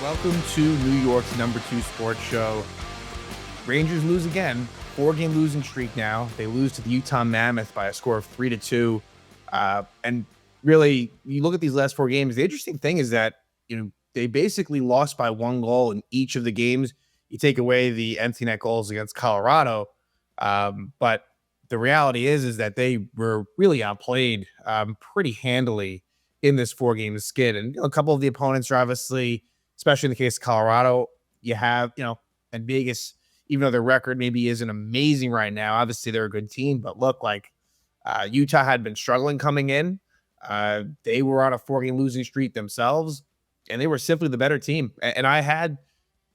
Welcome to New York's #2 sports show. Rangers lose again. 4-game losing streak now. They lose to the Utah Mammoth by a score of 3-2. And really, you look at these last 4 games. The interesting thing is that they basically lost by 1 goal in each of the games. You take away the empty net goals against Colorado, but the reality is that they were really outplayed pretty handily in this 4-game skid. And a couple of the opponents are obviously, especially in the case of Colorado, you have, and Vegas, even though their record maybe isn't amazing right now, obviously they're a good team, but look, like Utah had been struggling coming in. They were on a 4-game losing streak themselves, and they were simply the better team. And I had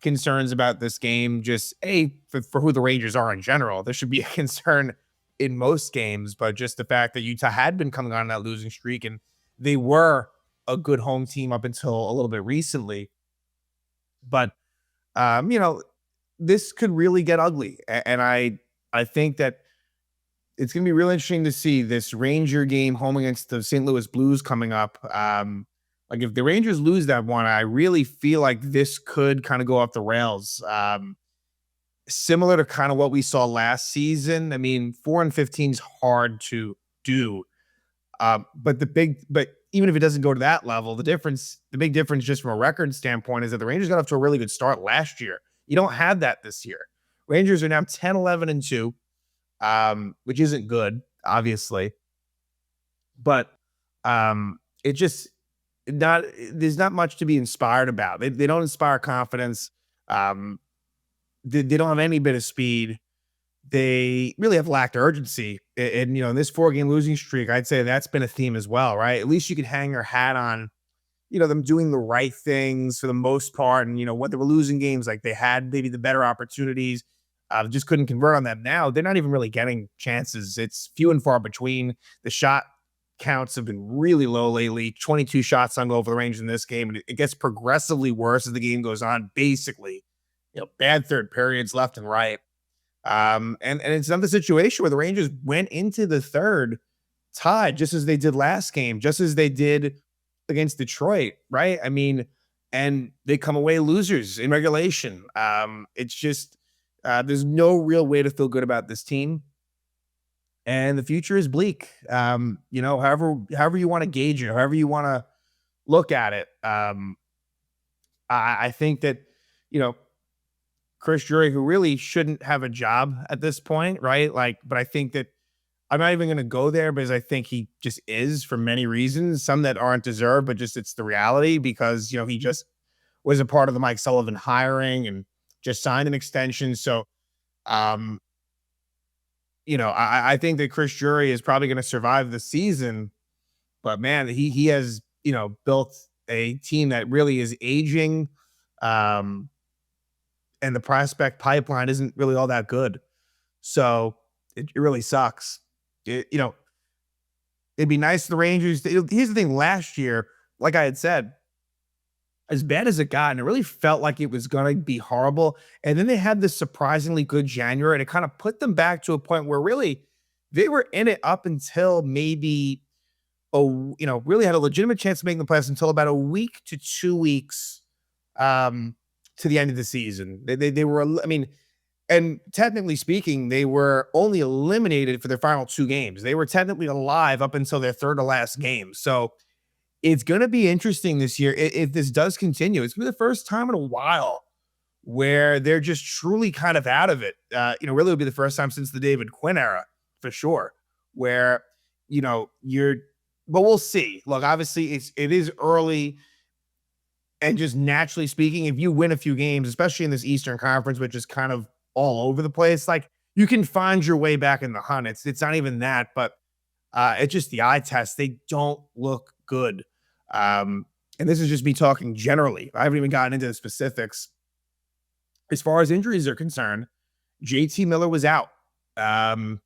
concerns about this game, just for who the Rangers are in general. There should be a concern in most games, but just the fact that Utah had been coming on that losing streak and they were a good home team up until a little bit recently. But this could really get ugly, and I think that it's going to be real interesting to see this Ranger game home against the St. Louis Blues coming up. Like if the Rangers lose that one, I really feel like this could kind of go off the rails. Similar to kind of what we saw last season. I mean, 4-15 is hard to do. But even if it doesn't go to that level, the big difference just from a record standpoint is that the Rangers got off to a really good start last year. You don't have that this year. Rangers are now 10-11-2, which isn't good, obviously. But it just there's not much to be inspired about. They don't inspire confidence. They don't have any bit of speed. They really have lacked urgency. And in this 4-game losing streak, I'd say that's been a theme as well, right? At least you could hang your hat on, them doing the right things for the most part. And, when they were losing games, like they had maybe the better opportunities, just couldn't convert on them. Now they're not even really getting chances. It's few and far between. The shot counts have been really low lately. 22 shots on goal for the Rangers in this game. And it gets progressively worse as the game goes on, basically. Bad third periods left and right. And it's another situation where the Rangers went into the third tied, just as they did last game, just as they did against Detroit, right? I mean, and they come away losers in regulation. It's just there's no real way to feel good about this team, and the future is bleak. However you want to gauge it, however you want to look at it. I think that Chris Drury, who really shouldn't have a job at this point, right? But I think that I'm not even going to go there because I think he just is for many reasons, some that aren't deserved, but just it's the reality because, he just was a part of the Mike Sullivan hiring and just signed an extension. So, I think that Chris Drury is probably going to survive the season, but man, he has, built a team that really is aging. And the prospect pipeline isn't really all that good. So it really sucks. It'd be nice for the Rangers. Here's the thing. Last year, like I had said, as bad as it got, and it really felt like it was going to be horrible. And then they had this surprisingly good January, and it kind of put them back to a point where really they were in it up until maybe, really had a legitimate chance of making the playoffs until about a week to 2 weeks to the end of the season. They were, and technically speaking, they were only eliminated for their final 2 games. They were technically alive up until their third to last game. So it's going to be interesting this year. If this does continue, it's going to be the first time in a while where they're just truly kind of out of it. Really it'll be the first time since the David Quinn era for sure, where, but we'll see. Look, obviously it is early. And just naturally speaking, if you win a few games, especially in this Eastern Conference, which is kind of all over the place, like you can find your way back in the hunt. It's not even that, but it's just the eye test. They don't look good. And this is just me talking generally. I haven't even gotten into the specifics. As far as injuries are concerned, JT Miller was out. And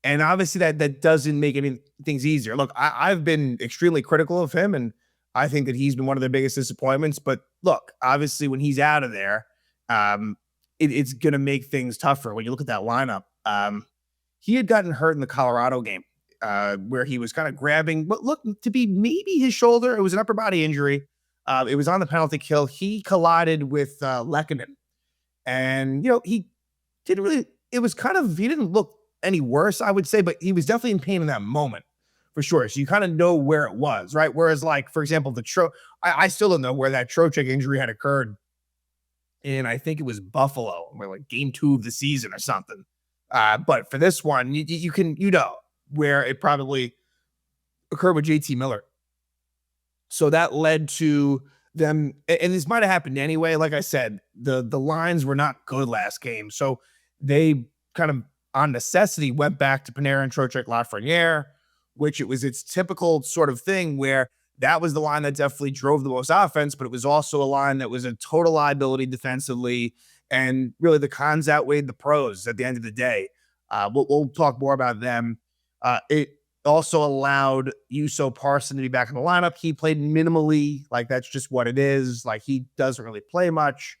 obviously that doesn't make any things easier. Look, I've been extremely critical of him, and I think that he's been one of their biggest disappointments. But look, obviously when he's out of there, it's going to make things tougher when you look at that lineup. He had gotten hurt in the Colorado game where he was kind of grabbing what looked to be maybe his shoulder. It was an upper body injury. It was on the penalty kill. He collided with Lehkonen, and he didn't really. It was kind of he didn't look any worse, I would say, but he was definitely in pain in that moment for sure. So you kind of know where it was, right? Whereas, like for example, I still don't know where that Trocheck injury had occurred, and I think it was Buffalo, where like game 2 of the season or something. But for this one, you can where it probably occurred with JT Miller. So that led to them, and this might have happened anyway. Like I said, the lines were not good last game, so they kind of on necessity went back to Panarin, Trocheck, Lafreniere, which it was its typical sort of thing where that was the line that definitely drove the most offense, but it was also a line that was a total liability defensively, and really the cons outweighed the pros at the end of the day. We'll talk more about them. It also allowed Juuso Parson to be back in the lineup. He played minimally, like that's just what it is. Like he doesn't really play much,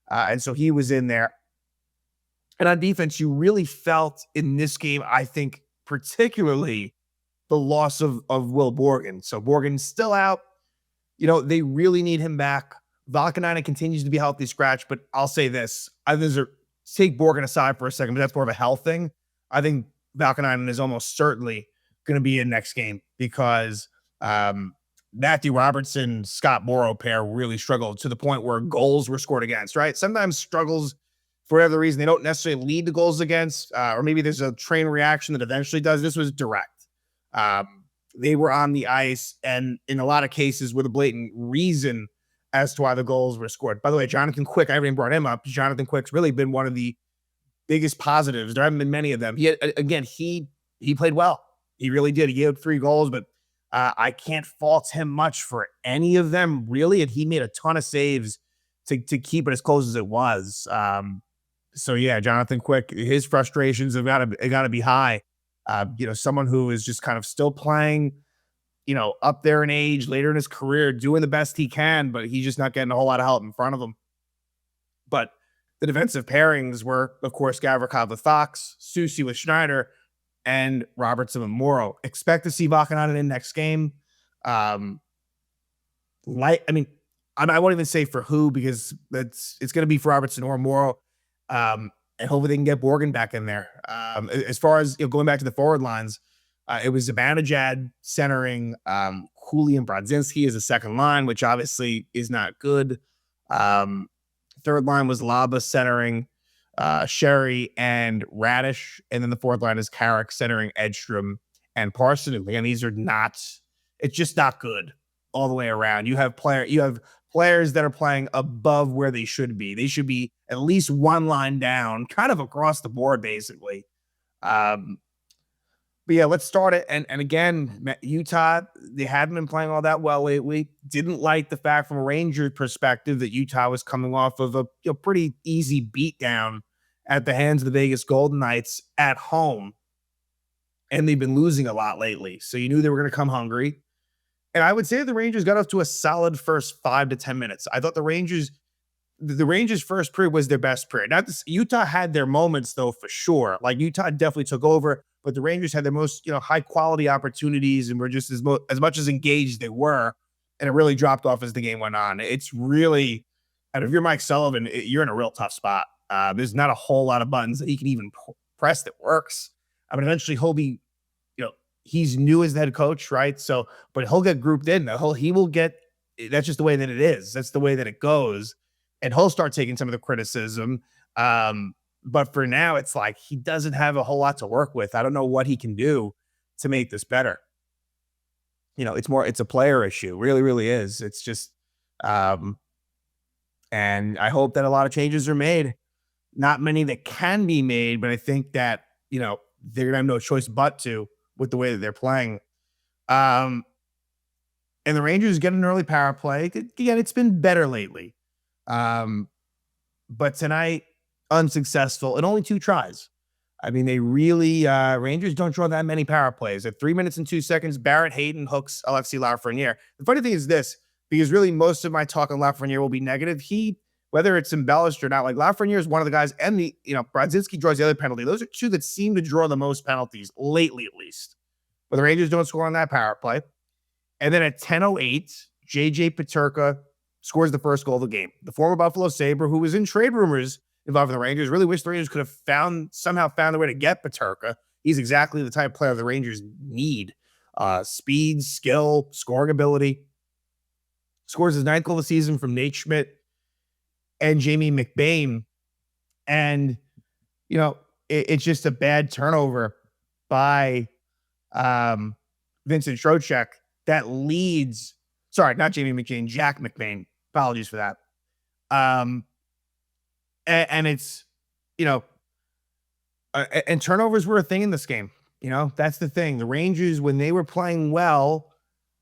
and so he was in there. And on defense, you really felt in this game, I think, particularly the loss of Will Borgen. So Borgen's still out. They really need him back. Valkonen continues to be healthy scratch, but I'll say this: take Borgen aside for a second, but that's more of a health thing. I think Valkonen is almost certainly going to be in next game because Matthew Robertson, Scott Morrow pair really struggled to the point where goals were scored against, right? Sometimes struggles for whatever reason. They don't necessarily lead to goals against, or maybe there's a train reaction that eventually does. This was direct. They were on the ice, and in a lot of cases with a blatant reason as to why the goals were scored. By the way, Jonathan Quick, I haven't even brought him up. Jonathan Quick's really been one of the biggest positives. There haven't been many of them. He played well. He really did. He gave 3 goals, but I can't fault him much for any of them, really. And he made a ton of saves to keep it as close as it was. So yeah, Jonathan Quick, his frustrations have got to be high. Someone who is just kind of still playing, up there in age, later in his career, doing the best he can, but he's just not getting a whole lot of help in front of him. But the defensive pairings were, of course, Gavrikov with Fox, Soucy with Schneider, and Robertson and Morrow. Expect to see Vaakanainen in next game. I won't even say for who, because it's going to be for Robertson or Morrow. And hopefully they can get Borgen back in there. As far as going back to the forward lines, it was Zibanejad centering Cooley and Brodzinski as a second line, which obviously is not good. Third line was Laba centering Sherry and Radish, and then the fourth line is Carrick centering Edstrom and Parson. Again, it's just not good all the way around. You have players that are playing above where they should be. They should be at least one line down, kind of across the board, basically. But yeah, let's start it. And again, Utah, they hadn't been playing all that well lately. Didn't like the fact from a Rangers perspective that Utah was coming off of a pretty easy beatdown at the hands of the Vegas Golden Knights at home. And they've been losing a lot lately. So you knew they were going to come hungry. And I would say the Rangers got off to a solid first 5 to 10 minutes. I thought the Rangers first period was their best period. Utah had their moments though, for sure. Like Utah definitely took over, but the Rangers had their most, high quality opportunities and were just as much as engaged they were. And it really dropped off as the game went on. It's really, and if you're Mike Sullivan, you're in a real tough spot. There's not a whole lot of buttons that he can even press that works. I mean, eventually he'll be, he's new as the head coach, right? So, but he'll get grouped in. He will get, that's just the way that it is. That's the way that it goes. And he'll start taking some of the criticism. But for now, it's like he doesn't have a whole lot to work with. I don't know what he can do to make this better. It's a player issue. Really, really is. It's just, and I hope that a lot of changes are made. Not many that can be made, but I think that, they're going to have no choice but to with the way that they're playing. And the Rangers get an early power play. Again, it's been better lately. But tonight, unsuccessful and only 2 tries. I mean, they really, Rangers don't draw that many power plays. At 3 minutes and 2 seconds, Barrett Hayton hooks Alexis Lafreniere. The funny thing is this, because really most of my talk on Lafreniere will be negative. Whether it's embellished or not, like Lafreniere is one of the guys, and Brodzinski draws the other penalty. Those are 2 that seem to draw the most penalties, lately at least. But the Rangers don't score on that power play. And then at 10:08, JJ Peterka scores the first goal of the game. The former Buffalo Sabre, who was in trade rumors involving the Rangers, really wished the Rangers could have somehow found a way to get Peterka. He's exactly the type of player the Rangers need. Speed, skill, scoring ability. Scores his ninth goal of the season from Nate Schmidt and Jamie McBain. And, it's just a bad turnover by Vincent Trocheck that leads, sorry, not Jamie McBain, Jack McBain. Apologies for that. And it's, and turnovers were a thing in this game. That's the thing. The Rangers, when they were playing well,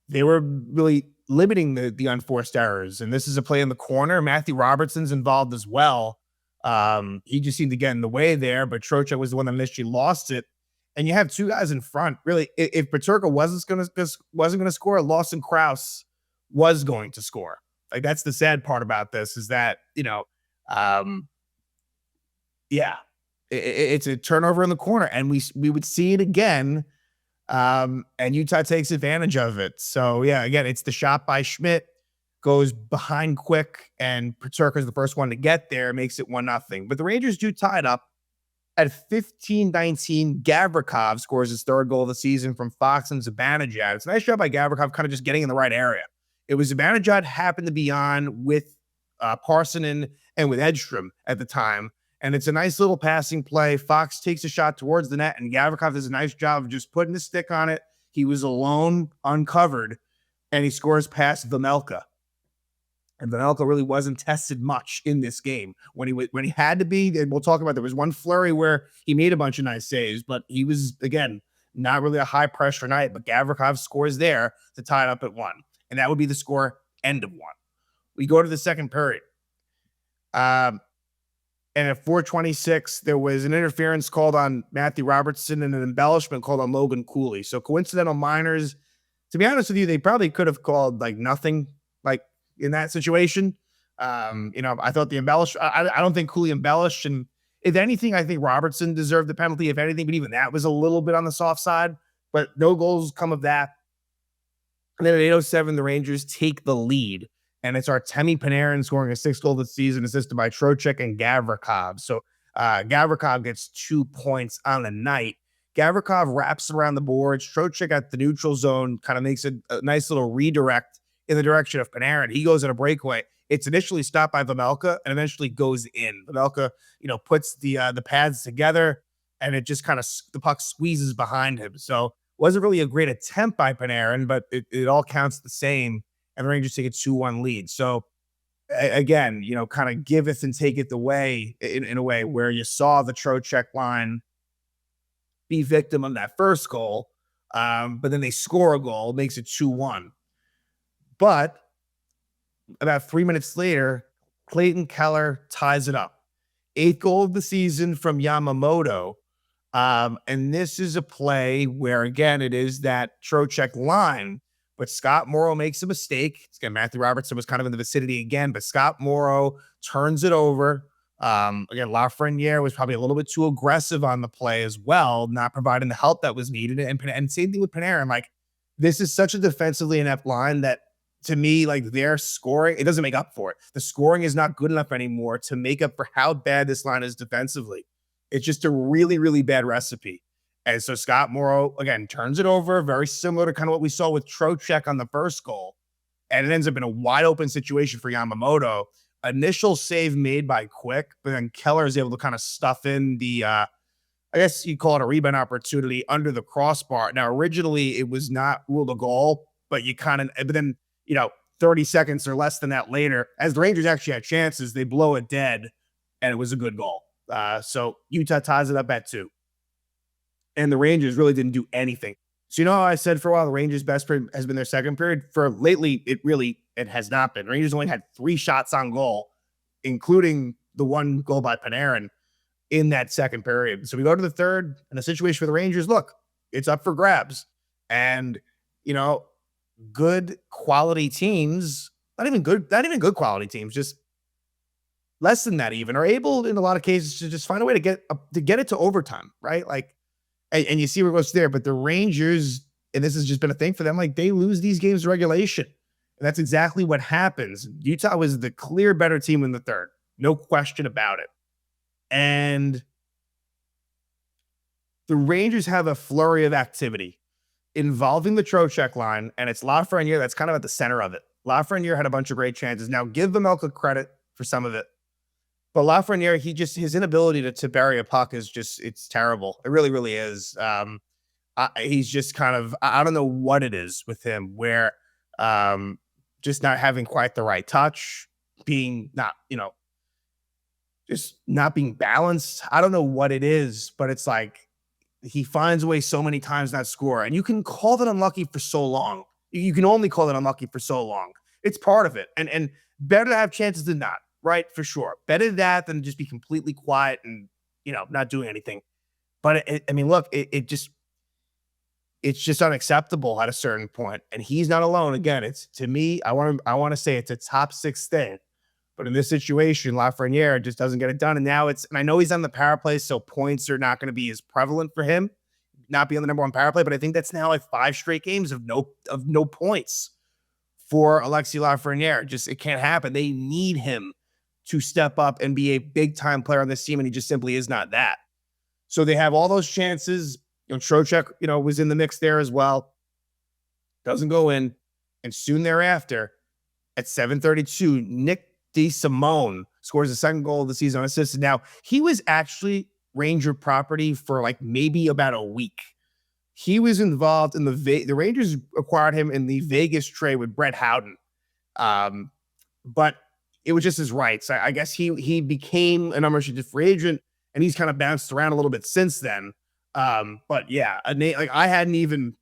they were really limiting the unforced errors. And this is a play in the corner. Matthew Robertson's involved as well. He just seemed to get in the way there, but Trocheck was the one that initially lost it. And you have two guys in front. Really, if Peterka wasn't going to score, Lawson Krause was going to score. Like, that's the sad part about this, is that, it's a turnover in the corner, and we would see it again. And Utah takes advantage of it. So yeah, again, it's the shot by Schmidt, goes behind quick, and Peterka is the first one to get there, makes it 1-0. But the Rangers do tie it up at 15-19. Gavrikov scores his third goal of the season from Fox and Zibanejad. It's a nice job by Gavrikov, kind of just getting in the right area. It was Zibanejad happened to be on with Parsonen and with Edstrom at the time. And it's a nice little passing play. Fox takes a shot towards the net, and Gavrikov does a nice job of just putting the stick on it. He was alone, uncovered, and he scores past Vejmelka. And Vejmelka really wasn't tested much in this game. When he had to be, and we'll talk about, there was one flurry where he made a bunch of nice saves, but he was, again, not really a high-pressure night. But Gavrikov scores there to tie it up at 1. And that would be the score, end of 1. We go to the second period. And at 4:26, there was an interference called on Matthew Robertson and an embellishment called on Logan Cooley. So coincidental minors. To be honest with you, they probably could have called nothing in that situation. I thought the I don't think Cooley embellished. And if anything, I think Robertson deserved the penalty, if anything, but even that was a little bit on the soft side. But no goals come of that. And then at 8:07, the Rangers take the lead. And it's Artemi Panarin scoring a 6th goal of the season, assisted by Trocheck and Gavrikov. So Gavrikov gets 2 points on the night. Gavrikov wraps around the boards. Trocheck at the neutral zone kind of makes a nice little redirect in the direction of Panarin. He goes in a breakaway. It's initially stopped by Vejmelka and eventually goes in. Vejmelka, puts the pads together, and it just kind of, the puck squeezes behind him. So wasn't really a great attempt by Panarin, but it all counts the same. And the Rangers take a 2-1 lead. So, again, kind of giveth and taketh away in a way, where you saw the Trocheck line be victim of that first goal, but then they score a goal, makes it 2-1. But about 3 minutes later, Clayton Keller ties it up. 8th goal of the season from Yamamoto. And this is a play where, again, it is that Trocheck line. But Scott Morrow makes a mistake. Again, Matthew Robertson was kind of in the vicinity again, but Scott Morrow turns it over. Again, Lafreniere was probably a little bit too aggressive on the play as well, not providing the help that was needed. And same thing with Panarin. This is such a defensively inept line that, to me, their scoring, it doesn't make up for it. The scoring is not good enough anymore to make up for how bad this line is defensively. It's just a really, really bad recipe. And so Scott Morrow, again, turns it over, very similar to kind of what we saw with Trocheck on the first goal. And it ends up in a wide open situation for Yamamoto. Initial save made by Quick, but then Keller is able to kind of stuff in the, I guess you call it a rebound opportunity, under the crossbar. Now, originally it was not ruled a goal, but but then, 30 seconds or less than that later, as the Rangers actually had chances, they blow it dead, and it was a good goal. So Utah ties it up at 2. And the Rangers really didn't do anything. So how I said for a while the Rangers' best period has been their second period? For lately, it has not been. Rangers only had 3 shots on goal, including the 1 goal by Panarin in that second period. So we go to the third, and the situation for the Rangers, look, it's up for grabs. And, good quality teams, not even good quality teams, just less than that even, are able in a lot of cases to just find a way to get it to overtime, right? And you see where it goes there, but the Rangers, and this has just been a thing for them, they lose these games in regulation. And that's exactly what happens. Utah was the clear better team in the third. No question about it. And the Rangers have a flurry of activity involving the Trocheck line, and it's Lafreniere that's kind of at the center of it. Lafreniere had a bunch of great chances. Now, give Vemelka credit for some of it, but Lafreniere, his inability to bury a puck is just it's terrible. It really, really is. He's just kind of I don't know what it is with him, where um, just not having quite the right touch, being not just not being balanced. I don't know what it is, but it's like he finds a way so many times not to score, and you can call that unlucky for so long. You can only call it unlucky for so long. It's part of it, and better to have chances than not, right? For sure, better that than just be completely quiet and not doing anything. But I mean, look, it's just unacceptable at a certain point, and he's not alone. Again, it's to me, I want to say it's a top six thing. But in this situation, Lafreniere just doesn't get it done. And now and I know he's on the power play, so points are not going to be as prevalent for him, not be on the number one power play. But I think that's now like 5 straight games of no points for Alexis Lafreniere. Just it can't happen. They need him to step up and be a big time player on this team, and he just simply is not that. So they have all those chances. Trocheck, was in the mix there as well. Doesn't go in, and soon thereafter, at 7:32, Nick DeSimone scores the second goal of the season unassisted. Now, he was actually Ranger property for like maybe about a week. He was involved in the Rangers acquired him in the Vegas trade with Brett Howden. But it was just his rights. I guess he became an unrestricted free agent, and he's kind of bounced around a little bit since then. But yeah, like I hadn't even,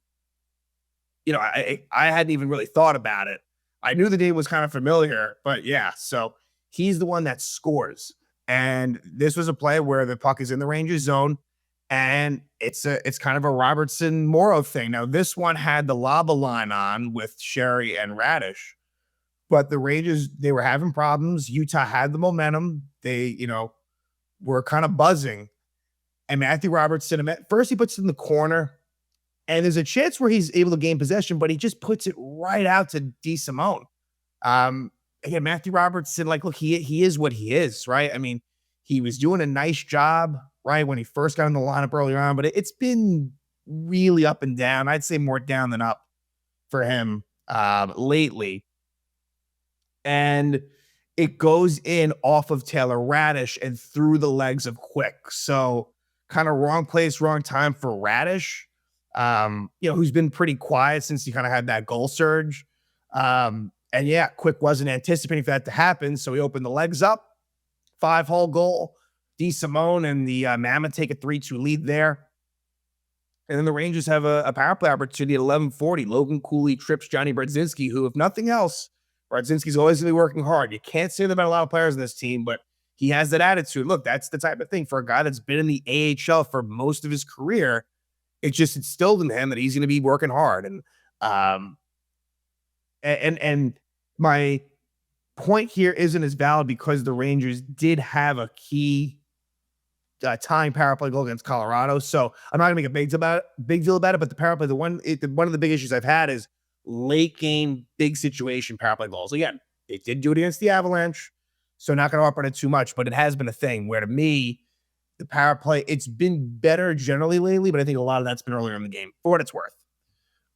I hadn't even really thought about it. I knew the name was kind of familiar, but yeah, so he's the one that scores. And this was a play where the puck is in the Rangers zone, and it's kind of a Robertson Morrow thing. Now, this one had the lava line on with Sherry and Radish, but the Rangers, they were having problems. Utah had the momentum. They, were kind of buzzing. And Matthew Robertson, first he puts it in the corner, and there's a chance where he's able to gain possession, but he just puts it right out to DeSimone. Again, Matthew Robertson, like, look, he is what he is, right? I mean, he was doing a nice job, right, when he first got in the lineup earlier on, but it's been really up and down. I'd say more down than up for him lately. And it goes in off of Taylor Radish and through the legs of Quick. So kind of wrong place, wrong time for Radish, who's been pretty quiet since he kind of had that goal surge. And yeah, Quick wasn't anticipating for that to happen. So he opened the legs up, 5-hole goal. DeSimone and the Mammoth take a 3-2 lead there. And then the Rangers have a power play opportunity at 11:40. Logan Cooley trips Johnny Brodzinski, who, if nothing else, Brodzinski's always going to be working hard. You can't say that about a lot of players in this team, but he has that attitude. Look, that's the type of thing for a guy that's been in the AHL for most of his career. It's just instilled in him that he's going to be working hard. And my point here isn't as valid because the Rangers did have a key tying power play goal against Colorado. So I'm not going to make a big deal about it. But the power play, one of the big issues I've had is late game, big situation power play goals. Again, they did do it against the Avalanche. So not going to operate it too much, but it has been a thing where, to me, the power play, it's been better generally lately, but I think a lot of that's been earlier in the game, for what it's worth.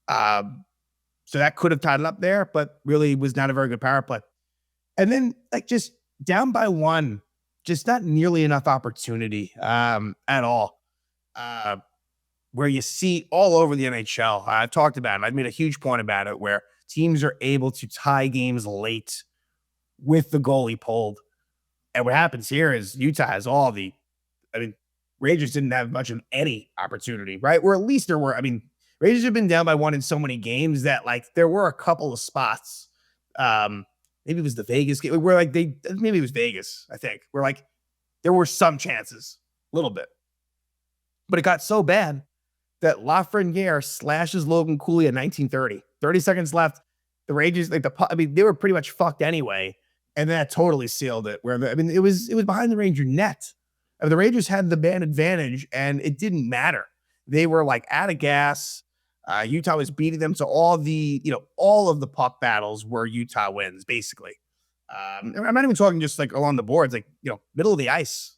So that could have tied it up there, but really was not a very good power play. And then, like, just down by one, just not nearly enough opportunity at all. Where you see all over the NHL, I've talked about it. I've made a huge point about it, where teams are able to tie games late with the goalie pulled. And what happens here is Utah has Rangers didn't have much of any opportunity, right? Or at least there were, Rangers have been down by one in so many games that, like, there were a couple of spots. Maybe it was the Vegas game where, like, maybe it was Vegas, I think, where, like, there were some chances, a little bit. But it got so bad that Lafreniere slashes Logan Cooley at 19:30. 30 seconds left. The Rangers, they were pretty much fucked anyway. And that totally sealed it. It was behind the Ranger net. The Rangers had the man advantage, and it didn't matter. They were, like, out of gas. Utah was beating them. So all of the puck battles were Utah wins, basically. I'm not even talking just like along the boards, like, middle of the ice.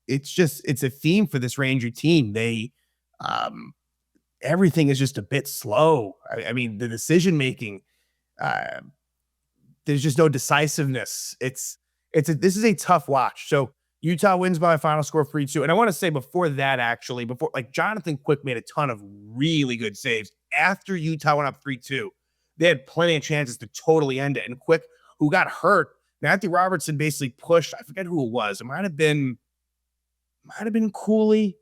It's a theme for this Ranger team. Um, Everything is just a bit slow. I mean, the decision making, uh, there's just no decisiveness. This is a tough watch. So Utah wins by a final score of 3-2. And I want to say before that, actually, before like Jonathan Quick made a ton of really good saves after Utah went up 3-2. They had plenty of chances to totally end it. And Quick, who got hurt, Matthew Robertson basically pushed. I forget who it was. It might have been Cooley.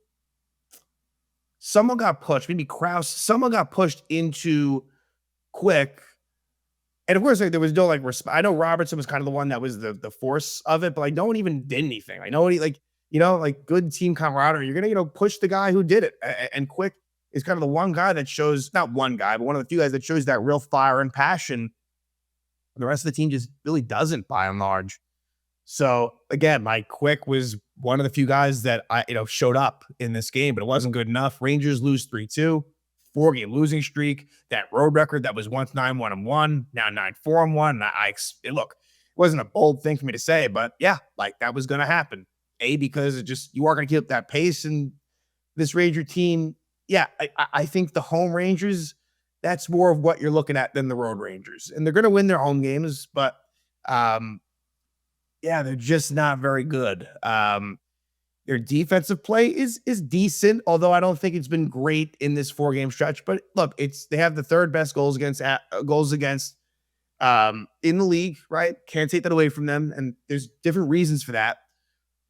Someone got pushed, maybe Krause. Someone got pushed into Quick. And of course, like, there was no I know Robertson was kind of the one that was the force of it, but like no one even did anything. Like nobody, good team camaraderie. You're gonna, push the guy who did it. And Quick is kind of the one guy that shows, not one guy, but one of the few guys that shows that real fire and passion. The rest of the team just really doesn't, by and large. So again, Mike Quick was one of the few guys that showed up in this game, but it wasn't good enough. Rangers lose 3-2, 4-game losing streak. That road record that was once 9-1-1, now 9-4-1. Look, it wasn't a bold thing for me to say, but yeah, like that was going to happen. Because you are going to keep that pace, and this Ranger team. Yeah, I think the home Rangers, that's more of what you're looking at than the road Rangers, and they're going to win their home games, but yeah, they're just not very good. Their defensive play is decent, although I don't think it's been great in this 4-game stretch. But look, they have the third best goals against in the league, right? Can't take that away from them, and there's different reasons for that.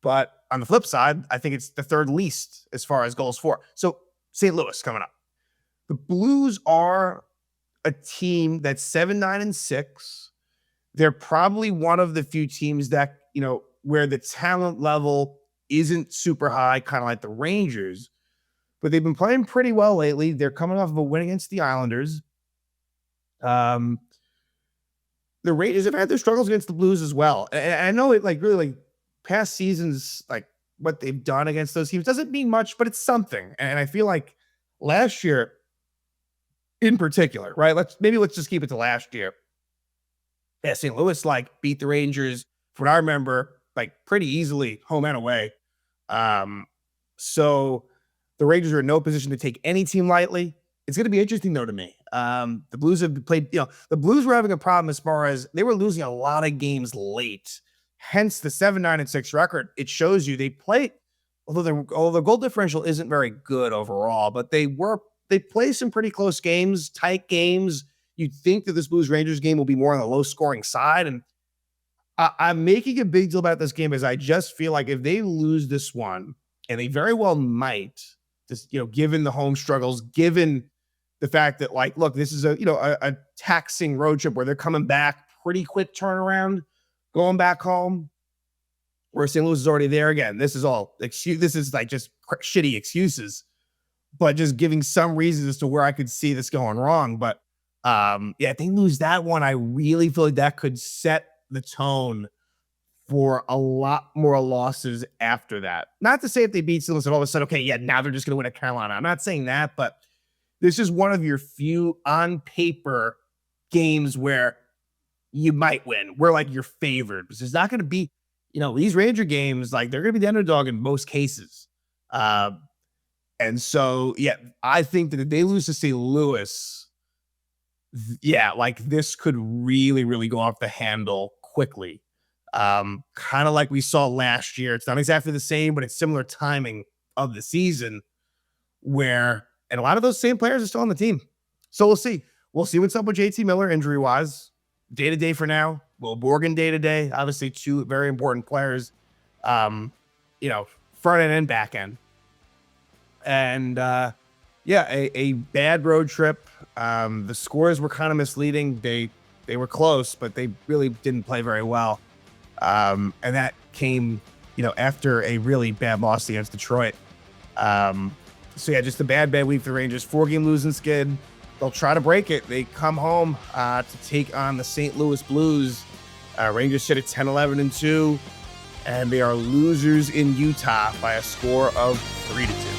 But on the flip side, I think it's the third least as far as goals for. So St. Louis coming up. The Blues are a team that's 7-9-6. They're probably one of the few teams that, where the talent level isn't super high, kind of like the Rangers, but they've been playing pretty well lately. They're coming off of a win against the Islanders. The Rangers have had their struggles against the Blues as well. And I know it really past seasons, what they've done against those teams doesn't mean much, but it's something. And I feel like last year in particular, right? Let's just keep it to last year. Yeah, St. Louis beat the Rangers, from what I remember, pretty easily, home and away. So the Rangers are in no position to take any team lightly. It's going to be interesting, though, to me. The Blues have played, the Blues were having a problem as far as they were losing a lot of games late. Hence the 7-9-6 record. It shows you they play, although the goal differential isn't very good overall, but they play some pretty close games, tight games. You'd think that this Blues Rangers game will be more on the low scoring side. And I'm making a big deal about this game because I just feel like if they lose this one, and they very well might, just, given the home struggles, given the fact that look, this is a taxing road trip where they're coming back, pretty quick turnaround, going back home, where St. Louis is already there again. This is all excuse. This is just shitty excuses, but just giving some reasons as to where I could see this going wrong. But if they lose that one, I really feel like that could set the tone for a lot more losses after that. Not to say if they beat St. Louis, all of a sudden, okay, yeah, now they're just going to win at Carolina. I'm not saying that, but this is one of your few on paper games where you might win. Where you're favored. Because it's not going to be, these Ranger games, they're going to be the underdog in most cases. And so, yeah, I think that if they lose to St. Louis, this could really, really go off the handle quickly. Kind of like we saw last year. It's not exactly the same, but it's similar timing of the season and a lot of those same players are still on the team. So we'll see. We'll see what's up with JT Miller injury-wise. Day-to-day for now. Will Borgen day-to-day. Obviously, two very important players, front end and back end. And, a bad road trip. The scores were kind of misleading. They were close, but they really didn't play very well. And that came, after a really bad loss against Detroit. Just a bad week for the Rangers. 4-game losing skid. They'll try to break it. They come home to take on the St. Louis Blues. Rangers sit at 10-11-2, and they are losers in Utah by a score of 3-2.